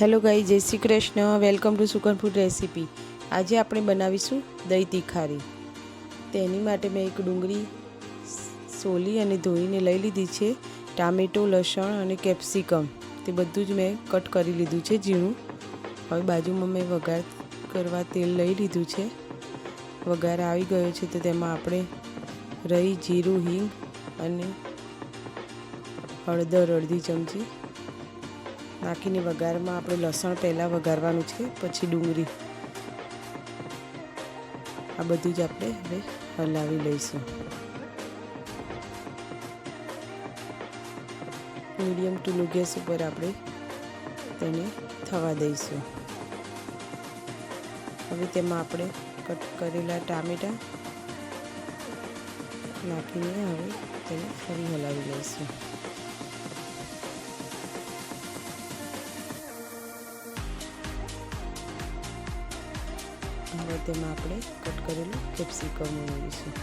Hello guys, जय Shri Krishna. Welcome to Sukan food recipe. आज આપણે બનાવીશું દહીં તીખારી। તેની માટે મેં એક ડુંગળી સોલી અને ધોઈને લઈ લીધી છે। ટામેટો, લસણ અને કેપ્સિકમ તે બધું જ મેં કટ કરી લીધું છે ઝીણું। હવે બાજુમાં મેં વઘાર કરવા તેલ લઈ લીધું છે। વઘાર આવી ગયો છે તો તેમાં આપણે રાઈ, જીરું, હિંગ અને હળદર અડધી ચમચી નાખીને વઘારમાં આપણે લસણ પહેલાં વઘારવાનું છે, પછી ડુંગળી। આ બધું જ આપણે હવે હલાવી લઈશું। મીડિયમ ટુ લો ગેસ ઉપર આપણે તેને થવા દઈશું। હવે તેમાં આપણે કટ કરેલા ટામેટાં નાખીને હવે તેને ફરી હલાવી લઈશું। હવે તેમાં આપણે કટ કરેલું કેપ્સિકમ ઉમેરીશું।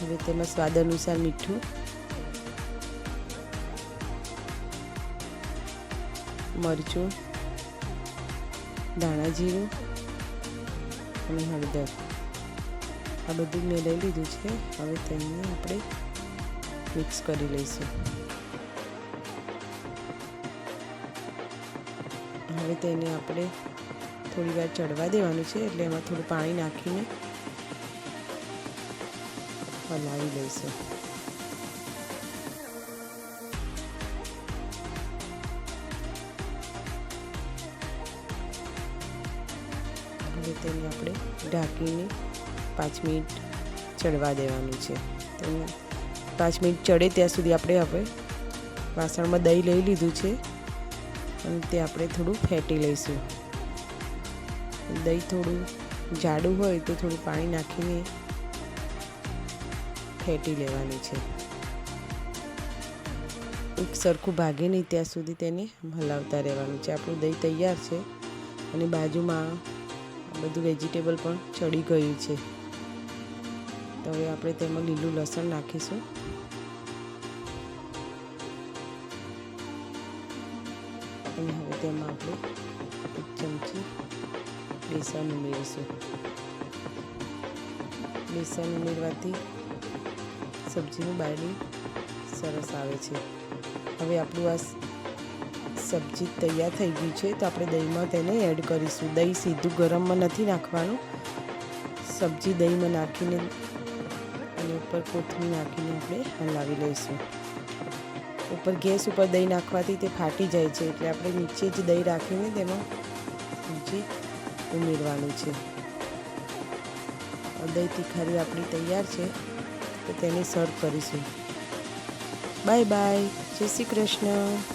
હવે તેમાં સ્વાદ અનુસાર મીઠું, મરચું, ધાણા જીરું અને હળદર આ બધું મેં લઈ લીધું છે। હવે તેને આપણે મિક્સ કરી લઈશું। હવે તેને આપણે થોડી વાર ચડવા દેવાનું છે, એટલે એમાં થોડું પાણી નાખીને હલાવી લઈશું। હવે તેને આપણે ઢાંકીને 5 મિનિટ ચડવા દેવાનું છે। તેને 5 મિનિટ ચડે ત્યાં સુધી આપણે હવે વાસણમાં દહીં લઈ લીધું છે અને તે આપણે થોડું ફેટી લઈશું। દહીં થોડું જાડું હોય તો થોડું પાણી નાખીને ફેટી લેવાનું છે। એક સરખું ભાગે નહીં ત્યાં સુધી તેને હલાવતા રહેવાનું છે। આપણું દહીં તૈયાર છે અને બાજુમાં આ બધું વેજીટેબલ પણ ચડી ગયું છે। તો હવે આપણે તેમાં લીલું લસણ નાખીશું। અને હવે તેમાં આપણે 1 ચમચી બેસન ઉમેરીશું। બેસન ઉમેરવાથી સબ્જીનું બાઇન્ડિંગ સરસ આવે છે। હવે આપણું આ સબ્જી તૈયાર થઈ ગઈ છે તો આપણે દહીંમાં તેને એડ કરીશું। દહીં સીધું ગરમમાં નથી નાખવાનું, સબ્જી દહીંમાં નાખીને અને ઉપર કોથમીર નાખીને આપણે હલાવી લઈશું। ઉપર ગેસ ઉપર દહીં નાખવાથી તે ફાટી જાય છે, એટલે આપણે નીચે જ દહીં રાખીને તેમાં સબ્જી ઉમેરવાનું છે। દહીં તીખારી આપણી તૈયાર છે તો તેને સર્વ કરીશું। બાય બાય, જય શ્રી કૃષ્ણ।